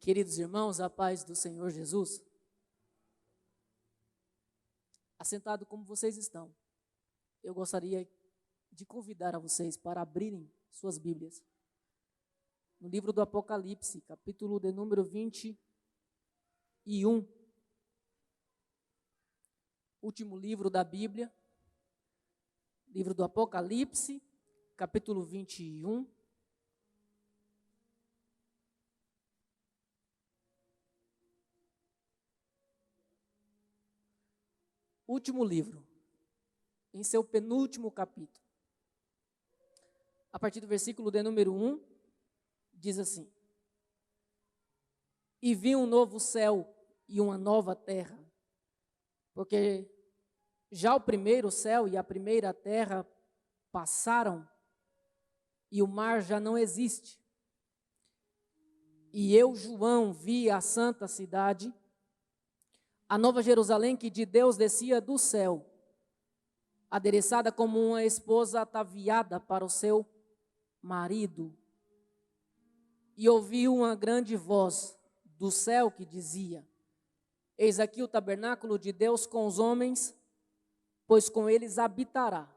Queridos irmãos, a paz do Senhor Jesus. Assentado como vocês estão, eu gostaria de convidar a vocês para abrirem suas Bíblias no livro do Apocalipse, capítulo de número 21. Último livro da Bíblia, livro do Apocalipse, capítulo 21. Último livro, em seu penúltimo capítulo. A partir do versículo de número 1, diz assim: E vi um novo céu e uma nova terra, porque já o primeiro céu e a primeira terra passaram, e o mar já não existe. E eu, João, vi a santa cidade, a nova Jerusalém, que de Deus descia do céu, adereçada como uma esposa ataviada para o seu marido. E ouvi uma grande voz do céu que dizia: Eis aqui o tabernáculo de Deus com os homens, pois com eles habitará,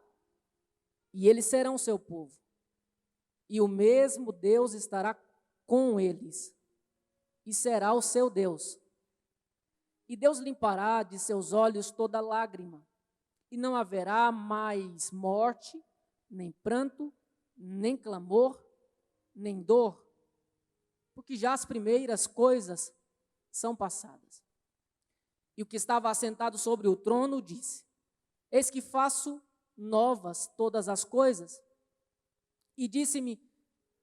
e eles serão seu povo, e o mesmo Deus estará com eles, e será o seu Deus. E Deus limpará de seus olhos toda lágrima, e não haverá mais morte, nem pranto, nem clamor, nem dor, porque já as primeiras coisas são passadas. E o que estava assentado sobre o trono disse: Eis que faço novas todas as coisas. E disse-me: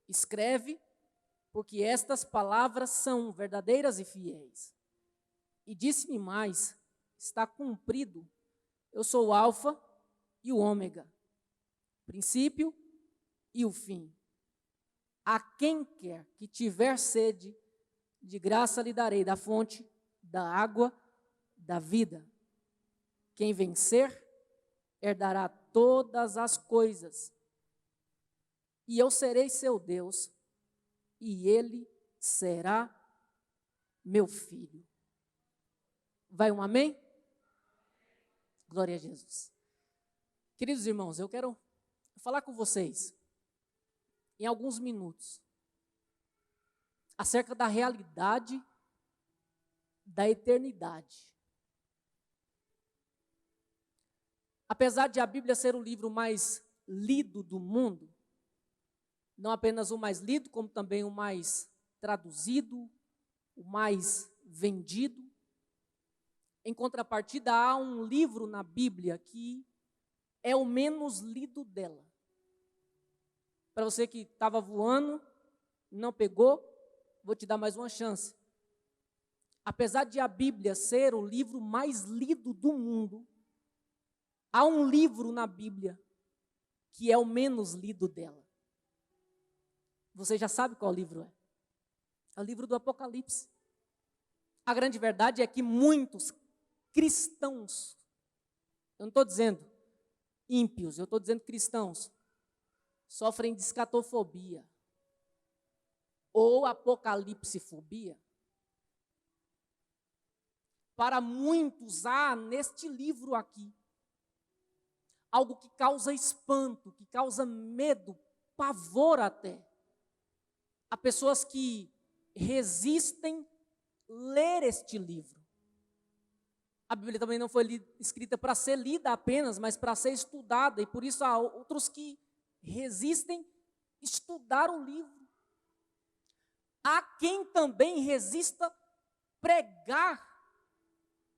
Escreve, porque estas palavras são verdadeiras e fiéis. E disse-me mais: Está cumprido. Eu sou o Alfa e o Ômega, o princípio e o fim. A quem quer que tiver sede, de graça lhe darei da fonte da água da vida. Quem vencer, herdará todas as coisas. E eu serei seu Deus, e ele será meu filho. Vai um amém? Glória a Jesus. Queridos irmãos, eu quero falar com vocês em alguns minutos acerca da realidade da eternidade. Apesar de a Bíblia ser o livro mais lido do mundo, não apenas o mais lido, como também o mais traduzido, o mais vendido, em contrapartida, há um livro na Bíblia que é o menos lido dela. Para você que estava voando, não pegou, vou te dar mais uma chance. Apesar de a Bíblia ser o livro mais lido do mundo, há um livro na Bíblia que é o menos lido dela. Você já sabe qual livro é? É o livro do Apocalipse. A grande verdade é que muitos cristãos, eu não estou dizendo ímpios, eu estou dizendo cristãos, sofrem de escatofobia ou apocalipsefobia. Para muitos há neste livro aqui algo que causa espanto, que causa medo, pavor até. Há pessoas que resistem ler este livro. A Bíblia também não foi escrita para ser lida apenas, mas para ser estudada, e por isso há outros que resistem estudar o livro. Há quem também resista pregar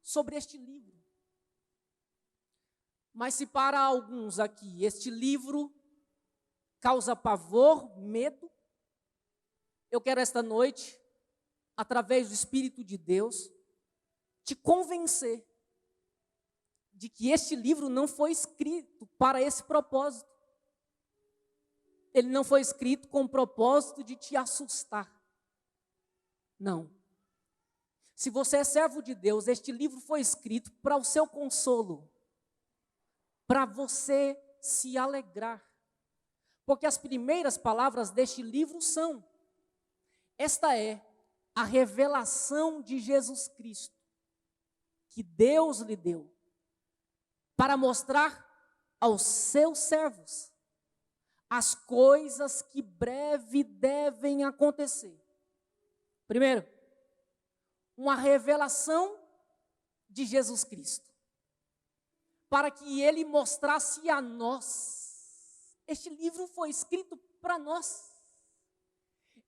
sobre este livro. Mas se para alguns aqui este livro causa pavor, medo, eu quero esta noite, através do Espírito de Deus, te convencer de que este livro não foi escrito para esse propósito. Ele não foi escrito com o propósito de te assustar. Não. Se você é servo de Deus, este livro foi escrito para o seu consolo, para você se alegrar. Porque as primeiras palavras deste livro são: esta é a revelação de Jesus Cristo, que Deus lhe deu, para mostrar aos seus servos as coisas que breve devem acontecer. Primeiro, uma revelação de Jesus Cristo, para que ele mostrasse a nós. Este livro foi escrito para nós.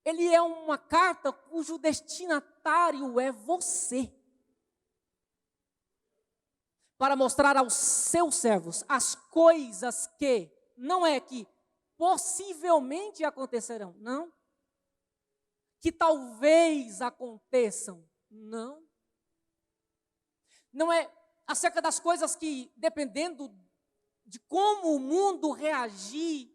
Ele é uma carta cujo destinatário é você. Para mostrar aos seus servos as coisas que, não é que possivelmente acontecerão, não. Que talvez aconteçam, não. Não é acerca das coisas que, dependendo de como o mundo reagir,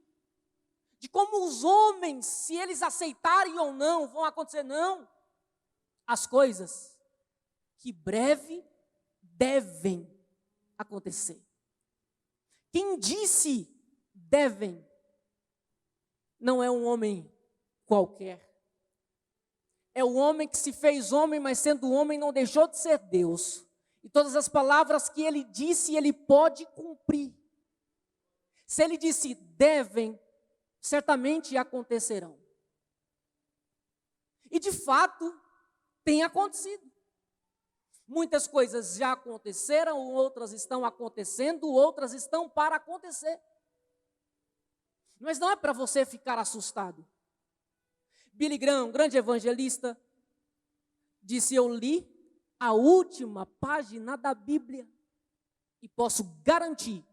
de como os homens, se eles aceitarem ou não, vão acontecer, não. As coisas que breve devem acontecer. Quem disse devem, não é um homem qualquer. É o homem que se fez homem, mas sendo homem não deixou de ser Deus. E todas as palavras que ele disse, ele pode cumprir. Se ele disse devem, certamente acontecerão. E de fato, tem acontecido. Muitas coisas já aconteceram, outras estão acontecendo, outras estão para acontecer. Mas não é para você ficar assustado. Billy Graham, grande evangelista, disse: eu li a última página da Bíblia e posso garantir,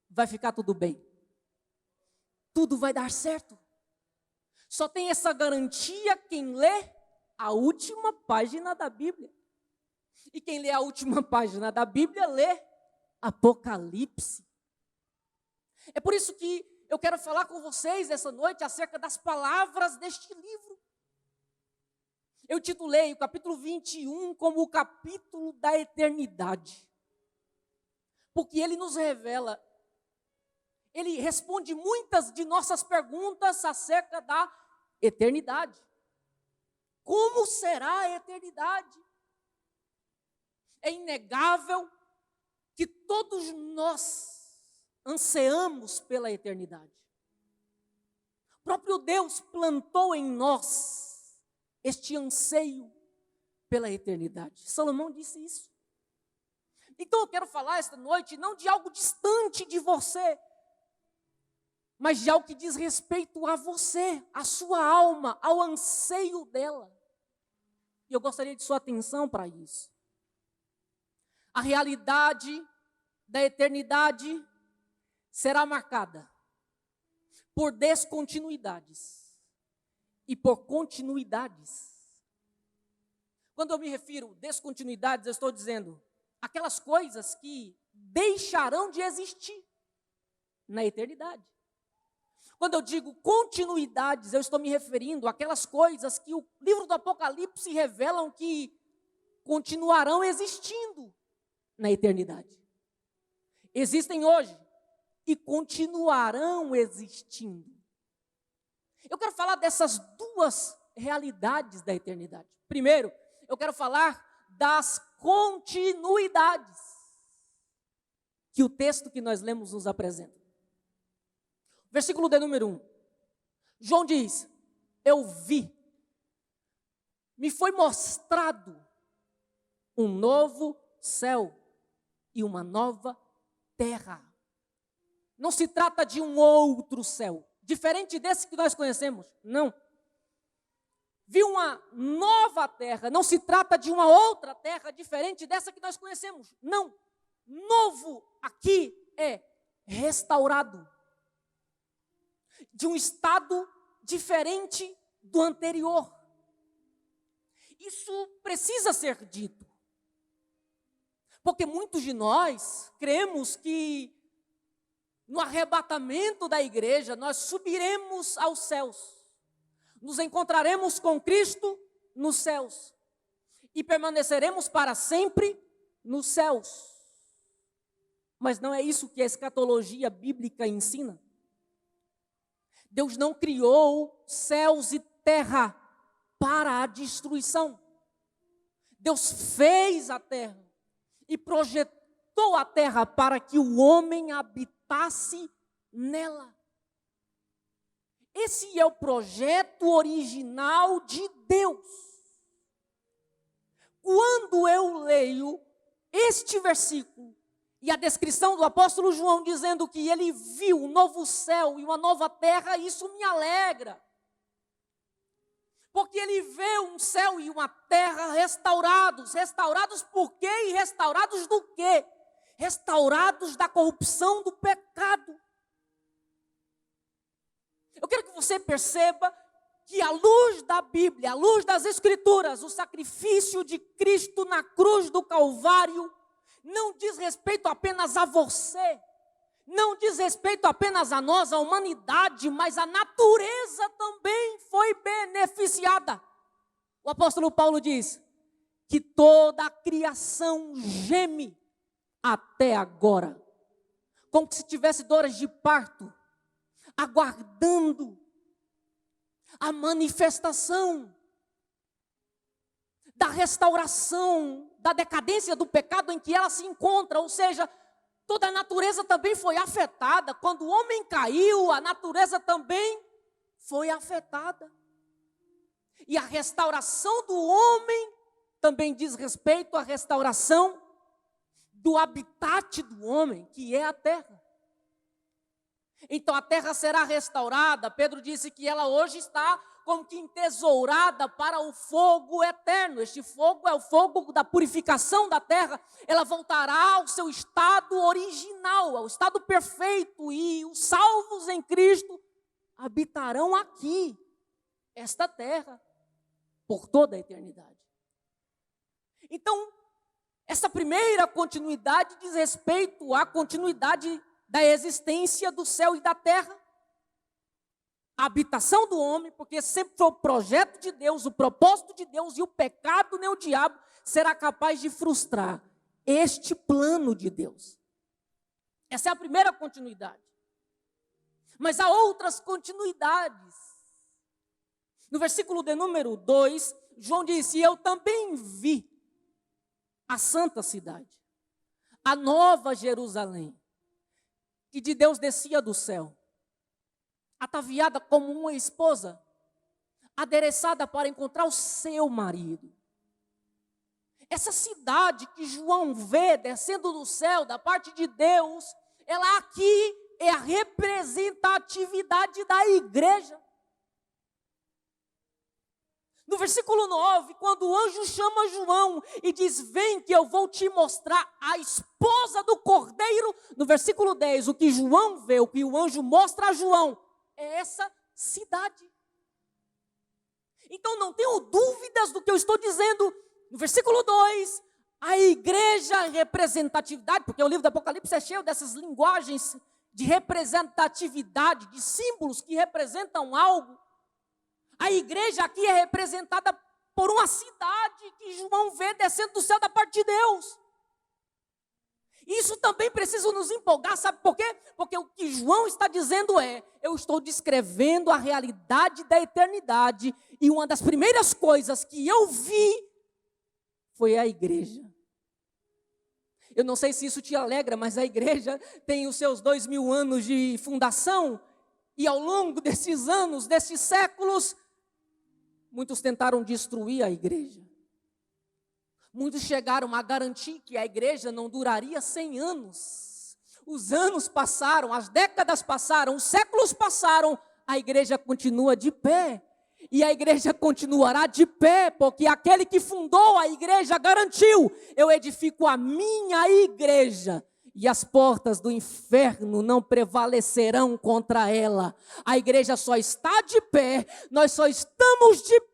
vai ficar tudo bem. Tudo vai dar certo. Só tem essa garantia quem lê a última página da Bíblia. E quem lê a última página da Bíblia, lê Apocalipse. É por isso que eu quero falar com vocês essa noite acerca das palavras deste livro. Eu titulei o capítulo 21 como o capítulo da eternidade. Porque ele nos revela, ele responde muitas de nossas perguntas acerca da eternidade. Como será a eternidade? É inegável que todos nós ansiamos pela eternidade. O próprio Deus plantou em nós este anseio pela eternidade. Salomão disse isso. Então eu quero falar esta noite não de algo distante de você, mas de algo que diz respeito a você, a sua alma, ao anseio dela. E eu gostaria de sua atenção para isso. A realidade da eternidade será marcada por descontinuidades e por continuidades. Quando eu me refiro a descontinuidades, eu estou dizendo aquelas coisas que deixarão de existir na eternidade. Quando eu digo continuidades, eu estou me referindo àquelas coisas que o livro do Apocalipse revelam que continuarão existindo na eternidade. Existem hoje e continuarão existindo. Eu quero falar dessas duas realidades da eternidade. Primeiro, eu quero falar das continuidades que o texto que nós lemos nos apresenta. Versículo de número 1. João diz: eu vi, me foi mostrado um novo céu e uma nova terra. Não se trata de um outro céu, diferente desse que nós conhecemos, não. Vi uma nova terra, não se trata de uma outra terra diferente dessa que nós conhecemos, não. Novo aqui é restaurado, de um estado diferente do anterior. Isso precisa ser dito. Porque muitos de nós cremos que no arrebatamento da igreja nós subiremos aos céus, nos encontraremos com Cristo nos céus e permaneceremos para sempre nos céus. Mas não é isso que a escatologia bíblica ensina. Deus não criou céus e terra para a destruição. Deus fez a terra e projetou a terra para que o homem habitasse nela. Esse é o projeto original de Deus. Quando eu leio este versículo e a descrição do apóstolo João dizendo que ele viu um novo céu e uma nova terra, isso me alegra. Porque ele vê um céu e uma terra restaurados. Restaurados por quê e restaurados do quê? Restaurados da corrupção do pecado. Eu quero que você perceba que à luz da Bíblia, à luz das Escrituras, o sacrifício de Cristo na cruz do Calvário não diz respeito apenas a você, não diz respeito apenas a nós, a humanidade, mas a natureza também foi beneficiada. O apóstolo Paulo diz que toda a criação geme até agora, como se tivesse dores de parto, aguardando a manifestação da restauração, da decadência do pecado em que ela se encontra. Ou seja, toda a natureza também foi afetada. Quando o homem caiu, a natureza também foi afetada. E a restauração do homem também diz respeito à restauração do habitat do homem, que é a terra. Então a terra será restaurada. Pedro disse que ela hoje está como que entesourada para o fogo eterno. Este fogo é o fogo da purificação da terra. Ela voltará ao seu estado original, ao estado perfeito. E os salvos em Cristo habitarão aqui, esta terra, por toda a eternidade. Então, essa primeira continuidade diz respeito à continuidade da existência do céu e da terra, a habitação do homem, porque sempre foi o projeto de Deus, o propósito de Deus, e o pecado, nem o diabo, será capaz de frustrar este plano de Deus. Essa é a primeira continuidade. Mas há outras continuidades. No versículo de número 2, João disse: eu também vi a santa cidade, a nova Jerusalém, que de Deus descia do céu, ataviada como uma esposa, adereçada para encontrar o seu marido. Essa cidade que João vê descendo do céu, da parte de Deus, ela aqui é a representatividade da igreja. No versículo 9, quando o anjo chama João e diz: vem que eu vou te mostrar a esposa do Cordeiro. No versículo 10, o que João vê, o que o anjo mostra a João, é essa cidade. Então não tenho dúvidas do que eu estou dizendo. No versículo 2, a igreja é representatividade, porque o livro do Apocalipse é cheio dessas linguagens de representatividade, de símbolos que representam algo. A igreja aqui é representada por uma cidade que João vê descendo do céu da parte de Deus. Isso também precisa nos empolgar, sabe por quê? Porque o que João está dizendo é: eu estou descrevendo a realidade da eternidade, e uma das primeiras coisas que eu vi foi a igreja. Eu não sei se isso te alegra, mas a igreja tem os seus 2000 anos de fundação, e ao longo desses anos, desses séculos, muitos tentaram destruir a igreja. Muitos chegaram a garantir que a igreja não duraria 100 anos. Os anos passaram, as décadas passaram, os séculos passaram, a igreja continua de pé. E a igreja continuará de pé, porque aquele que fundou a igreja garantiu: eu edifico a minha igreja, e as portas do inferno não prevalecerão contra ela. A igreja só está de pé, nós só estamos de pé.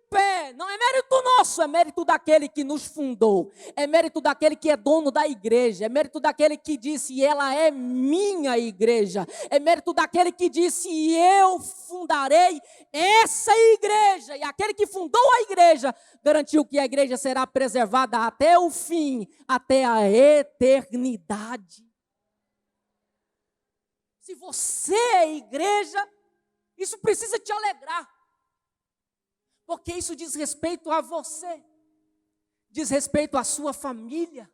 Não é mérito nosso, é mérito daquele que nos fundou. É mérito daquele que é dono da igreja. É mérito daquele que disse: ela é minha igreja. É mérito daquele que disse: eu fundarei essa igreja. E aquele que fundou a igreja garantiu que a igreja será preservada até o fim, até a eternidade. Se você é igreja, isso precisa te alegrar. Porque isso diz respeito a você, diz respeito à sua família.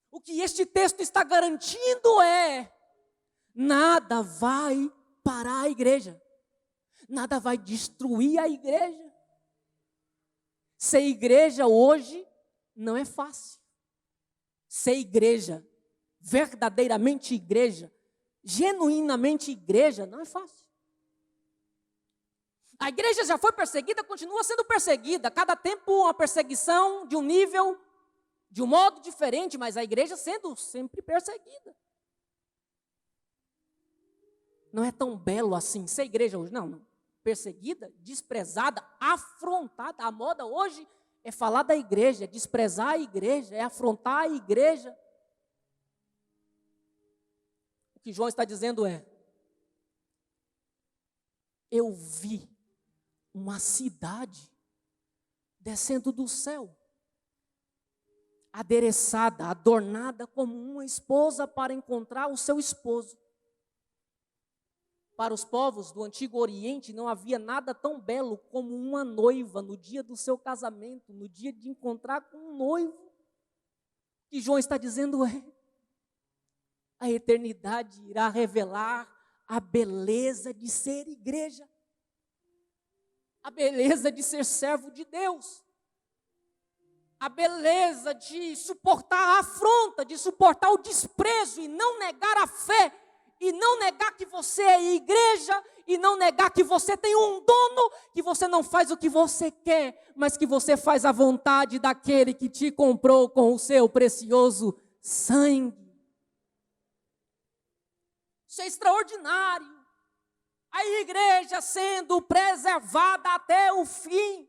O que este texto está garantindo é: nada vai parar a igreja, nada vai destruir a igreja. Ser igreja hoje não é fácil. Ser igreja, verdadeiramente igreja, genuinamente igreja, não é fácil. A igreja já foi perseguida, continua sendo perseguida. Cada tempo uma perseguição de um nível, de um modo diferente, mas a igreja sendo sempre perseguida. Não é tão belo assim ser igreja hoje, não. Perseguida, desprezada, afrontada. A moda hoje é falar da igreja, é desprezar a igreja, é afrontar a igreja. O que João está dizendo é: eu vi uma cidade descendo do céu, adereçada, adornada como uma esposa para encontrar o seu esposo. Para os povos do Antigo Oriente não havia nada tão belo como uma noiva no dia do seu casamento, no dia de encontrar com um noivo. O que João está dizendo é: a eternidade irá revelar a beleza de ser igreja, a beleza de ser servo de Deus, a beleza de suportar a afronta, de suportar o desprezo e não negar a fé, e não negar que você é igreja, e não negar que você tem um dono, que você não faz o que você quer, mas que você faz a vontade daquele que te comprou com o seu precioso sangue. Isso é extraordinário. A igreja sendo preservada até o fim.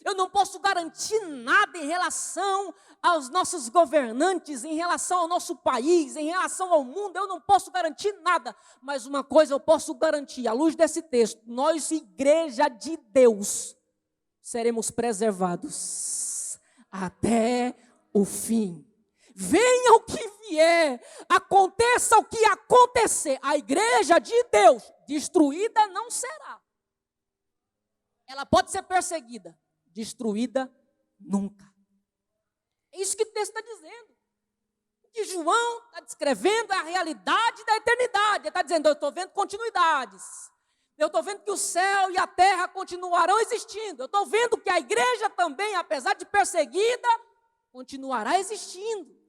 Eu não posso garantir nada em relação aos nossos governantes, em relação ao nosso país, em relação ao mundo. Eu não posso garantir nada. Mas uma coisa eu posso garantir, à luz desse texto: nós, igreja de Deus, seremos preservados até o fim. Venha o que vier, aconteça o que acontecer, a igreja de Deus destruída não será. Ela pode ser perseguida, destruída nunca. É isso que o texto está dizendo. O que João está descrevendo é a realidade da eternidade. Ele está dizendo: eu estou vendo continuidades. Eu estou vendo que o céu e a terra continuarão existindo. Eu estou vendo que a igreja também, apesar de perseguida, continuará existindo.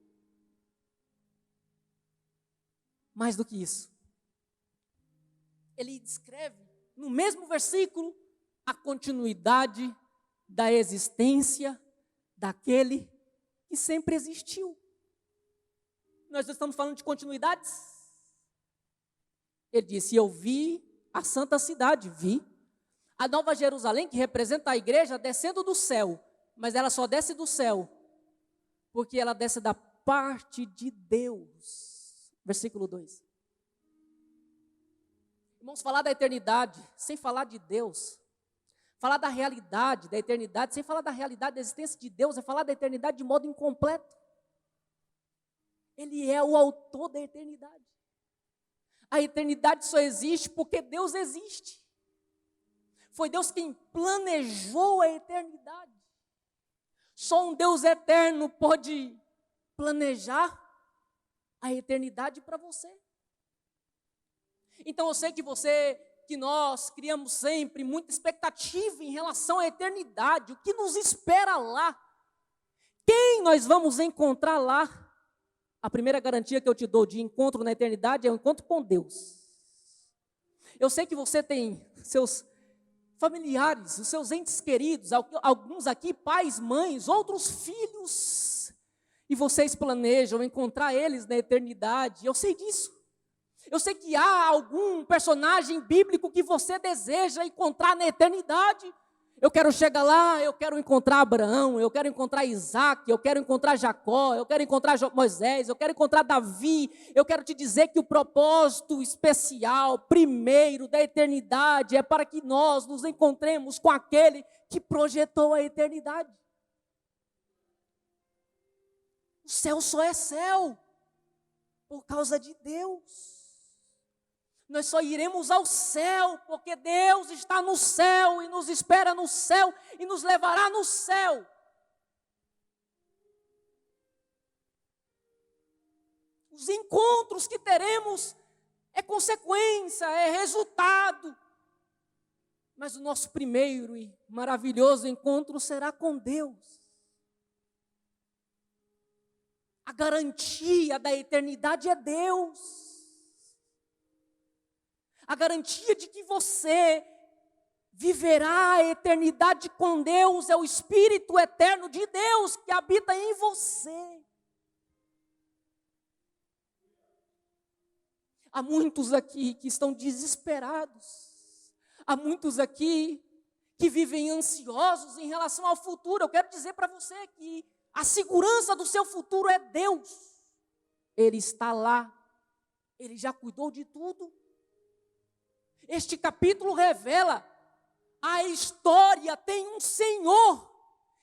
Mais do que isso, ele descreve no mesmo versículo a continuidade da existência daquele que sempre existiu. Nós estamos falando de continuidades. Ele disse: eu vi a santa cidade, vi a Nova Jerusalém, que representa a igreja, descendo do céu, mas ela só desce do céu porque ela desce da parte de Deus. Versículo 2. Irmãos, falar da eternidade sem falar de Deus, falar da realidade da eternidade sem falar da realidade da existência de Deus, é falar da eternidade de modo incompleto. Ele é o autor da eternidade. A eternidade só existe porque Deus existe. Foi Deus quem planejou a eternidade. Só um Deus eterno pode planejar a eternidade para você. Então eu sei que nós criamos sempre muita expectativa em relação à eternidade, o que nos espera lá, quem nós vamos encontrar lá. A primeira garantia que eu te dou de encontro na eternidade é o encontro com Deus. Eu sei que você tem seus familiares, os seus entes queridos, alguns aqui pais, mães, outros filhos, e vocês planejam encontrar eles na eternidade. Eu sei disso. Eu sei que há algum personagem bíblico que você deseja encontrar na eternidade. Eu quero chegar lá, eu quero encontrar Abraão, eu quero encontrar Isaac, eu quero encontrar Jacó, eu quero encontrar Moisés, eu quero encontrar Davi. Eu quero te dizer que o propósito especial, primeiro da eternidade, é para que nós nos encontremos com aquele que projetou a eternidade. O céu só é céu por causa de Deus. Nós só iremos ao céu, porque Deus está no céu e nos espera no céu e nos levará no céu. Os encontros que teremos é consequência, é resultado. Mas o nosso primeiro e maravilhoso encontro será com Deus. A garantia da eternidade é Deus. A garantia de que você viverá a eternidade com Deus é o Espírito eterno de Deus que habita em você. Há muitos aqui que estão desesperados. Há muitos aqui que vivem ansiosos em relação ao futuro. Eu quero dizer para você que a segurança do seu futuro é Deus. Ele está lá. Ele já cuidou de tudo. Este capítulo revela a história tem um Senhor.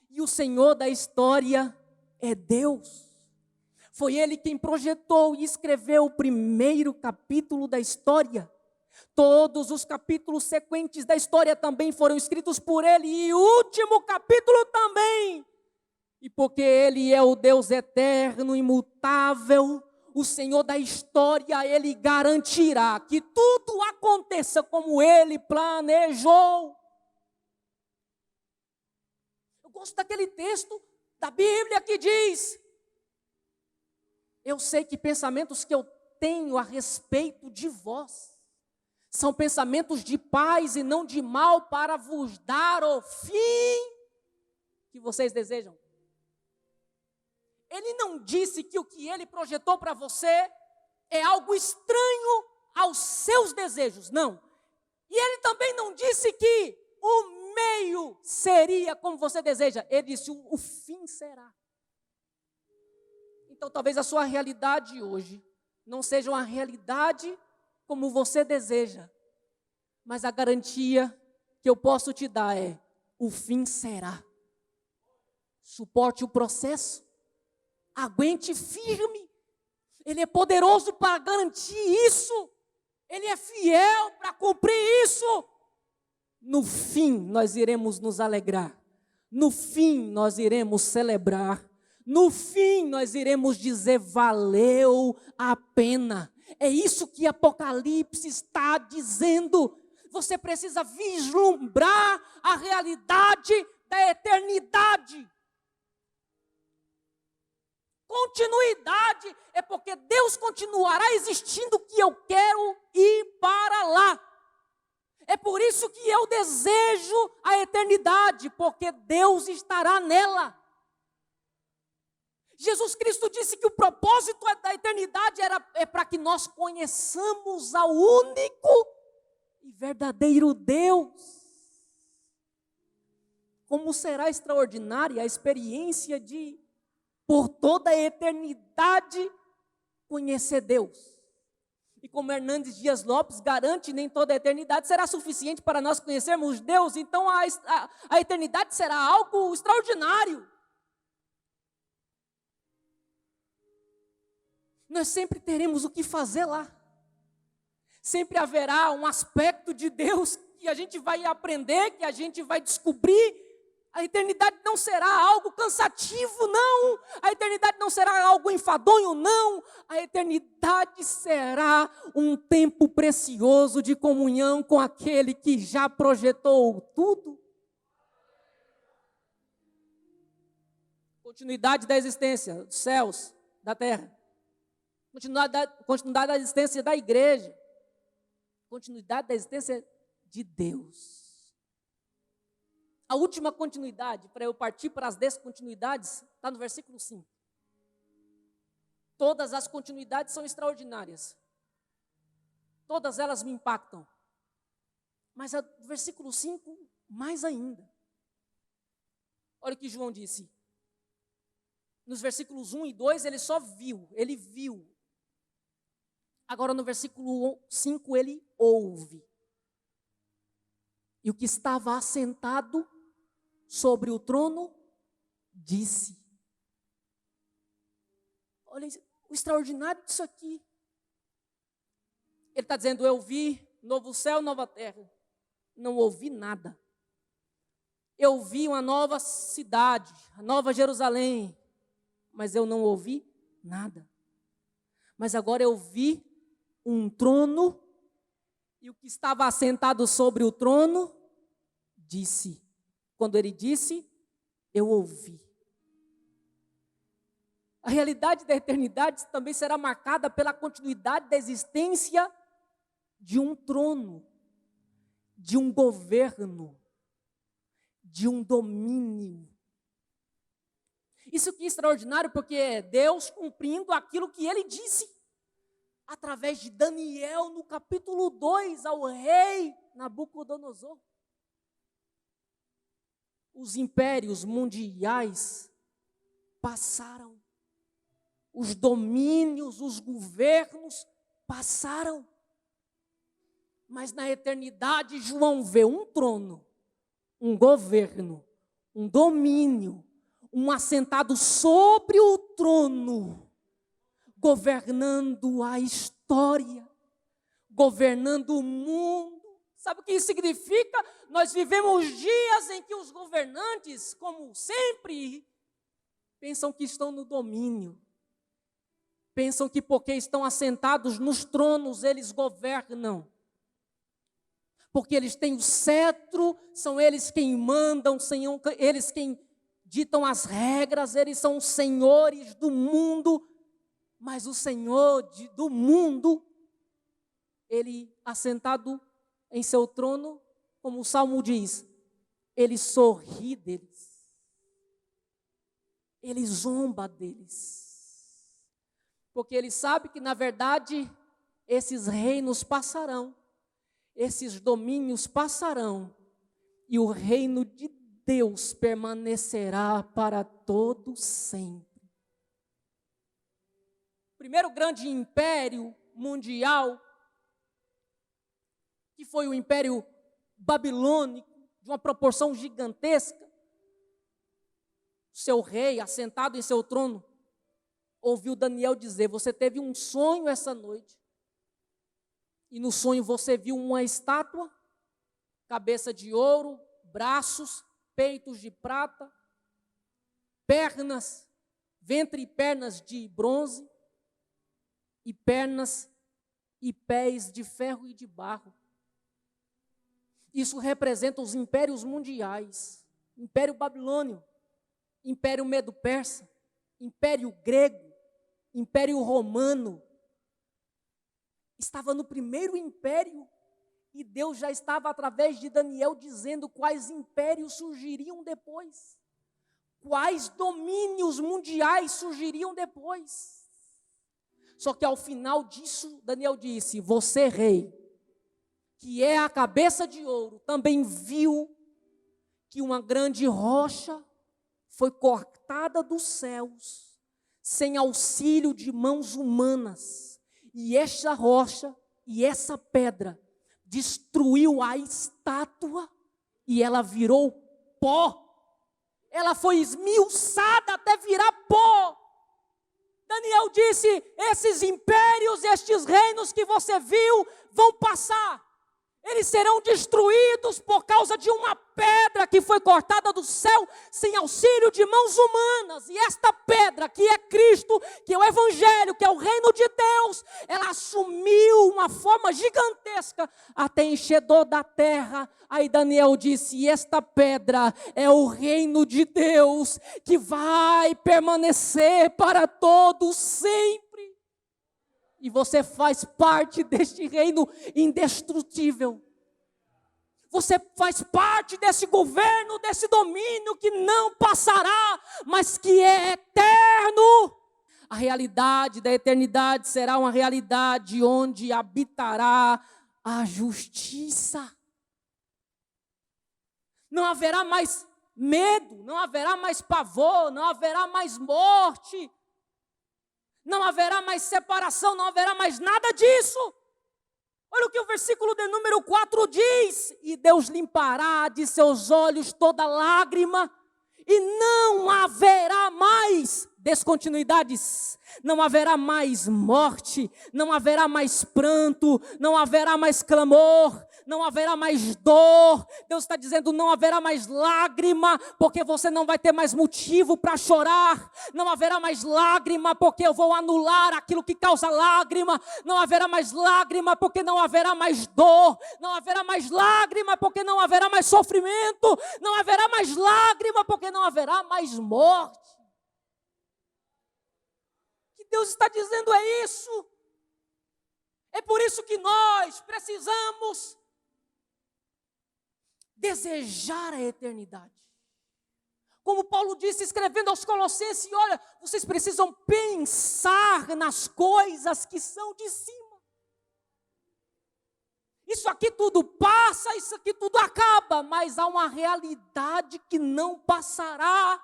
E o Senhor da história é Deus. Foi Ele quem projetou e escreveu o primeiro capítulo da história. Todos os capítulos sequentes da história também foram escritos por Ele. E o último capítulo também. E porque Ele é o Deus eterno, imutável, o Senhor da história, Ele garantirá que tudo aconteça como Ele planejou. Eu gosto daquele texto da Bíblia que diz: eu sei que pensamentos que eu tenho a respeito de vós são pensamentos de paz e não de mal, para vos dar o fim que vocês desejam. Ele não disse que o que Ele projetou para você é algo estranho aos seus desejos, não. E Ele também não disse que o meio seria como você deseja. Ele disse, o fim será. Então talvez a sua realidade hoje não seja uma realidade como você deseja. Mas a garantia que eu posso te dar é, o fim será. Suporte o processo. Aguente firme. Ele é poderoso para garantir isso. Ele é fiel para cumprir isso. No fim, nós iremos nos alegrar. No fim, nós iremos celebrar. No fim, nós iremos dizer, valeu a pena. É isso que Apocalipse está dizendo. Você precisa vislumbrar a realidade da eternidade. Continuidade é porque Deus continuará existindo que eu quero ir para lá. É por isso que eu desejo a eternidade, porque Deus estará nela. Jesus Cristo disse que o propósito da eternidade é para que nós conheçamos ao único e verdadeiro Deus. Como será extraordinária a experiência de, por toda a eternidade, conhecer Deus. E como Hernandes Dias Lopes garante, nem toda a eternidade será suficiente para nós conhecermos Deus. Então a eternidade será algo extraordinário. Nós sempre teremos o que fazer lá. Sempre haverá um aspecto de Deus que a gente vai aprender, que a gente vai descobrir. A eternidade não será algo cansativo, não. A eternidade não será algo enfadonho, não. A eternidade será um tempo precioso de comunhão com aquele que já projetou tudo. Continuidade da existência dos céus, da terra. Continuidade da existência da igreja. Continuidade da existência de Deus. A última continuidade, para eu partir para as descontinuidades, está no versículo 5. Todas as continuidades são extraordinárias. Todas elas me impactam. Mas o versículo 5, mais ainda. Olha o que João disse. Nos versículos 1 e 2, ele só viu, ele viu. Agora no versículo 5, ele ouve. E o que estava assentado sobre o trono disse. Olha o extraordinário disso aqui. Ele está dizendo, eu vi novo céu, nova terra. Não ouvi nada. Eu vi uma nova cidade, a nova Jerusalém, mas eu não ouvi nada. Mas agora eu vi um trono, e o que estava assentado sobre o trono, disse. Quando ele disse, eu ouvi. A realidade da eternidade também será marcada pela continuidade da existência de um trono, de um governo, de um domínio. Isso aqui é extraordinário porque é Deus cumprindo aquilo que ele disse através de Daniel no capítulo 2 ao rei Nabucodonosor. Os impérios mundiais passaram. Os domínios, os governos passaram. Mas na eternidade João vê um trono, um governo, um domínio, um assentado sobre o trono, governando a história, governando o mundo. Sabe o que isso significa? Nós vivemos dias em que os governantes, como sempre, pensam que estão no domínio. Pensam que porque estão assentados nos tronos, eles governam. Porque eles têm o cetro, são eles quem mandam, são eles quem ditam as regras, eles são os senhores do mundo. Mas o Senhor do mundo, ele assentado em seu trono, como o Salmo diz, ele sorri deles. Ele zomba deles. Porque ele sabe que, na verdade, esses reinos passarão. Esses domínios passarão e o reino de Deus permanecerá para todo sempre. O primeiro grande império mundial, que foi o Império Babilônico, de uma proporção gigantesca, seu rei, assentado em seu trono, ouviu Daniel dizer, você teve um sonho essa noite. E no sonho você viu uma estátua, cabeça de ouro, braços, peitos de prata, pernas, ventre e pernas de bronze, e pernas e pés de ferro e de barro. Isso representa os impérios mundiais, Império Babilônio, Império Medo-Persa, Império Grego, Império Romano. Estava no primeiro império e Deus já estava através de Daniel dizendo quais impérios surgiriam depois, quais domínios mundiais surgiriam depois. Só que ao final disso, Daniel disse, você rei, que é a cabeça de ouro, também viu que uma grande rocha foi cortada dos céus, sem auxílio de mãos humanas. E esta rocha e essa pedra destruiu a estátua e ela virou pó. Ela foi esmiuçada até virar pó. Daniel disse, esses impérios, estes reinos que você viu vão passar. Eles serão destruídos por causa de uma pedra que foi cortada do céu sem auxílio de mãos humanas. E esta pedra, que é Cristo, que é o Evangelho, que é o reino de Deus, ela assumiu uma forma gigantesca até enchedor da terra. Aí Daniel disse, e esta pedra é o reino de Deus que vai permanecer para todo sempre. E você faz parte deste reino indestrutível. Você faz parte desse governo, desse domínio que não passará, mas que é eterno. A realidade da eternidade será uma realidade onde habitará a justiça. Não haverá mais medo, não haverá mais pavor, não haverá mais morte. Não haverá mais separação, não haverá mais nada disso. Olha o que o versículo de número 4 diz. E Deus limpará de seus olhos toda lágrima, E não haverá mais descontinuidades, não haverá mais morte, não haverá mais pranto, não haverá mais clamor, não haverá mais dor. Deus está dizendo, não haverá mais lágrima, porque você não vai ter mais motivo para chorar. Não haverá mais lágrima, porque eu vou anular aquilo que causa lágrima. Não haverá mais lágrima, porque não haverá mais dor. Não haverá mais lágrima, porque não haverá mais sofrimento. Não haverá mais lágrima, porque não haverá mais morte. O que Deus está dizendo é isso. É por isso que nós precisamos desejar a eternidade. Como Paulo disse, escrevendo aos Colossenses, olha, vocês precisam pensar nas coisas que são de cima. Isso aqui tudo passa, isso aqui tudo acaba, mas há uma realidade que não passará.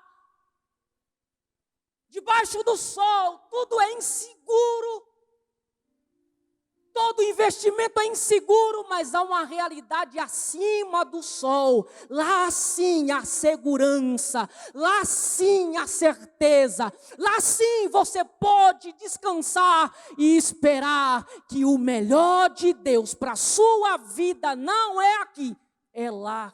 Debaixo do sol, tudo é inseguro. Todo investimento é inseguro, mas há uma realidade acima do sol. Lá sim há segurança, lá sim há certeza, lá sim você pode descansar e esperar que o melhor de Deus para a sua vida não é aqui, é lá.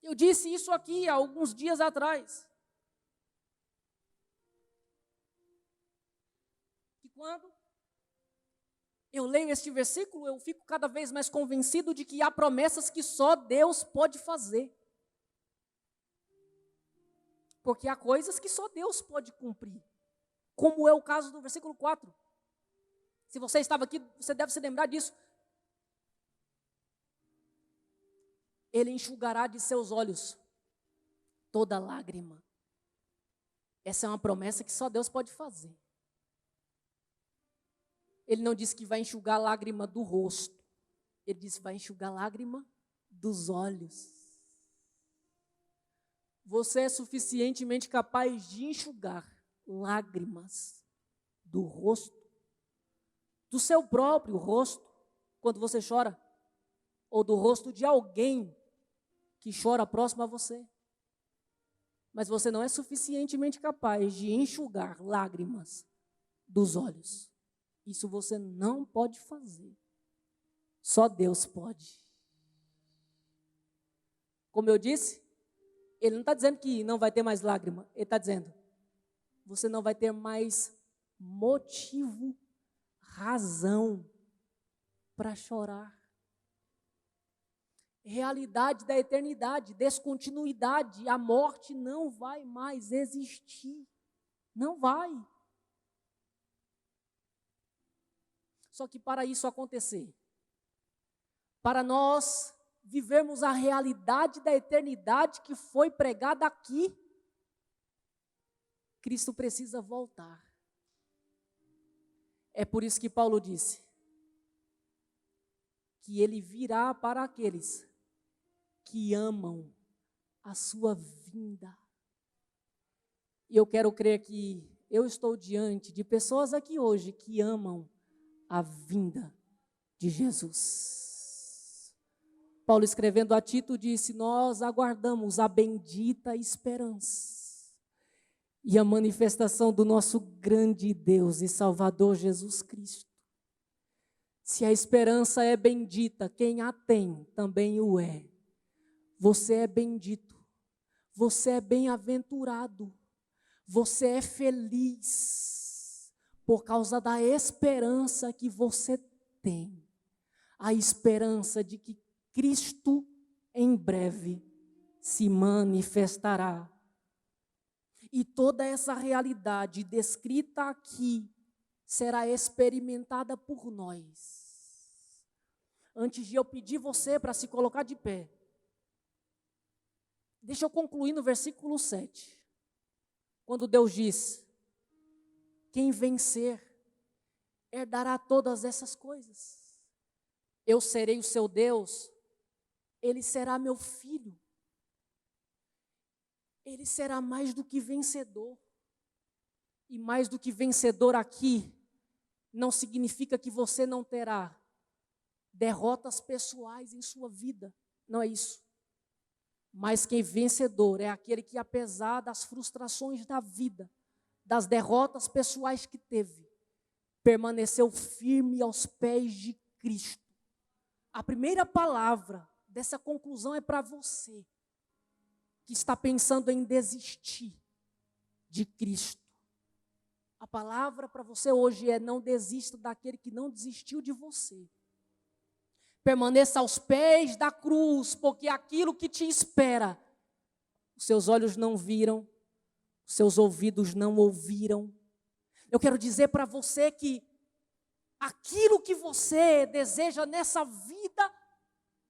Eu disse isso aqui há alguns dias atrás. E quando eu leio este versículo, eu fico cada vez mais convencido de que há promessas que só Deus pode fazer. Porque há coisas que só Deus pode cumprir. Como é o caso do versículo 4. Se você estava aqui, você deve se lembrar disso. Ele enxugará de seus olhos toda lágrima. Essa é uma promessa que só Deus pode fazer. Ele não disse que vai enxugar a lágrima do rosto. Ele disse que vai enxugar a lágrima dos olhos. Você é suficientemente capaz de enxugar lágrimas do rosto, do seu próprio rosto, quando você chora, ou do rosto de alguém que chora próximo a você. Mas você não é suficientemente capaz de enxugar lágrimas dos olhos. Isso você não pode fazer. Só Deus pode. Como eu disse, Ele não está dizendo que não vai ter mais lágrima. Ele está dizendo, você não vai ter mais motivo, razão para chorar. Realidade da eternidade, descontinuidade, a morte não vai mais existir. Não vai. Só que para isso acontecer, para nós vivermos a realidade da eternidade que foi pregada aqui, Cristo precisa voltar. É por isso que Paulo disse que Ele virá para aqueles que amam a sua vinda. E eu quero crer que eu estou diante de pessoas aqui hoje que amam a vinda de Jesus. Paulo, escrevendo a Tito, disse, nós aguardamos a bendita esperança e a manifestação do nosso grande Deus e Salvador Jesus Cristo. Se a esperança é bendita, quem a tem também o é. Você é bendito, você é bem-aventurado, você é feliz por causa da esperança que você tem. A esperança de que Cristo em breve se manifestará. E toda essa realidade descrita aqui será experimentada por nós. Antes de eu pedir você para se colocar de pé, deixa eu concluir no versículo 7. Quando Deus diz, quem vencer herdará todas essas coisas. Eu serei o seu Deus, ele será meu filho. Ele será mais do que vencedor. E mais do que vencedor aqui, não significa que você não terá derrotas pessoais em sua vida. Não é isso. Mas quem vencedor é aquele que, apesar das frustrações da vida, das derrotas pessoais que teve, permaneceu firme aos pés de Cristo. A primeira palavra dessa conclusão é para você, que está pensando em desistir de Cristo. A palavra para você hoje é: não desista daquele que não desistiu de você. Permaneça aos pés da cruz, porque aquilo que te espera, os seus olhos não viram, os seus ouvidos não ouviram. Eu quero dizer para você que aquilo que você deseja nessa vida,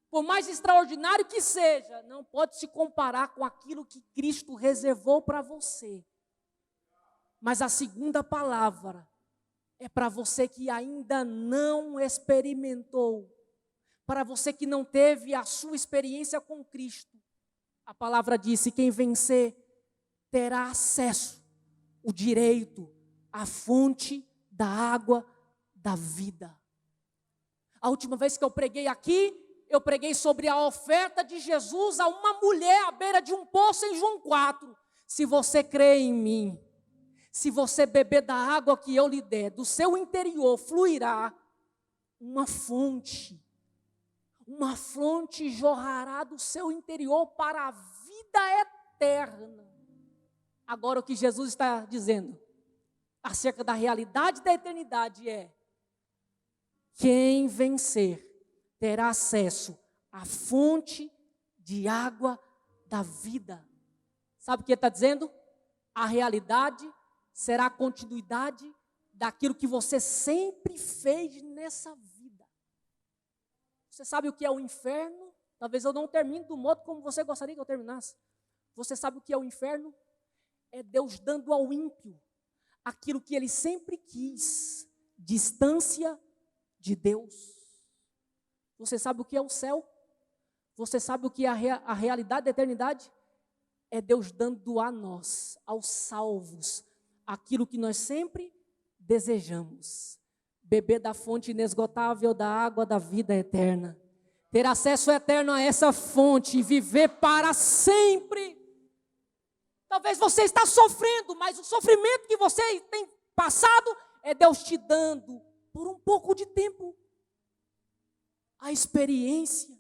por mais extraordinário que seja, não pode se comparar com aquilo que Cristo reservou para você. Mas a segunda palavra é para você que ainda não experimentou, para você que não teve a sua experiência com Cristo. A palavra disse: quem vencer terá acesso, o direito, à fonte da água da vida. A última vez que eu preguei aqui, eu preguei sobre a oferta de Jesus a uma mulher à beira de um poço em João 4. Se você crê em mim, se você beber da água que eu lhe der, do seu interior fluirá uma fonte jorrará do seu interior para a vida eterna. Agora, o que Jesus está dizendo acerca da realidade da eternidade é: quem vencer terá acesso à fonte de água da vida. Sabe o que ele está dizendo? A realidade será a continuidade daquilo que você sempre fez nessa vida. Você sabe o que é o inferno? Talvez eu não termine do modo como você gostaria que eu terminasse. Você sabe o que é o inferno? É Deus dando ao ímpio aquilo que ele sempre quis: distância de Deus. Você sabe o que é o céu? Você sabe o que é a realidade da eternidade? É Deus dando a nós, aos salvos, aquilo que nós sempre desejamos: beber da fonte inesgotável da água da vida eterna, ter acesso eterno a essa fonte e viver para sempre. Talvez você está sofrendo, mas o sofrimento que você tem passado é Deus te dando, por um pouco de tempo, a experiência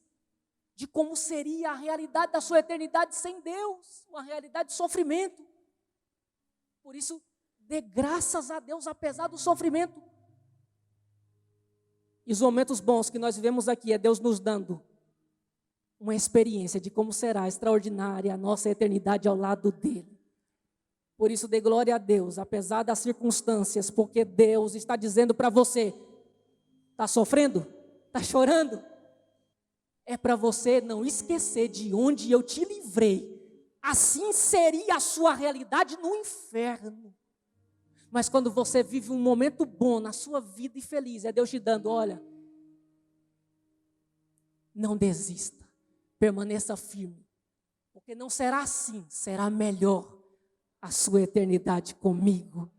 de como seria a realidade da sua eternidade sem Deus, uma realidade de sofrimento. Por isso, dê graças a Deus apesar do sofrimento. E os momentos bons que nós vivemos aqui é Deus nos dando uma experiência de como será extraordinária a nossa eternidade ao lado dele. Por isso, dê glória a Deus, apesar das circunstâncias, porque Deus está dizendo para você: está sofrendo? Está chorando? É para você não esquecer de onde eu te livrei. Assim seria a sua realidade no inferno. Mas quando você vive um momento bom na sua vida e feliz, é Deus te dando: olha, não desista, permaneça firme, porque não será assim, será melhor a sua eternidade comigo.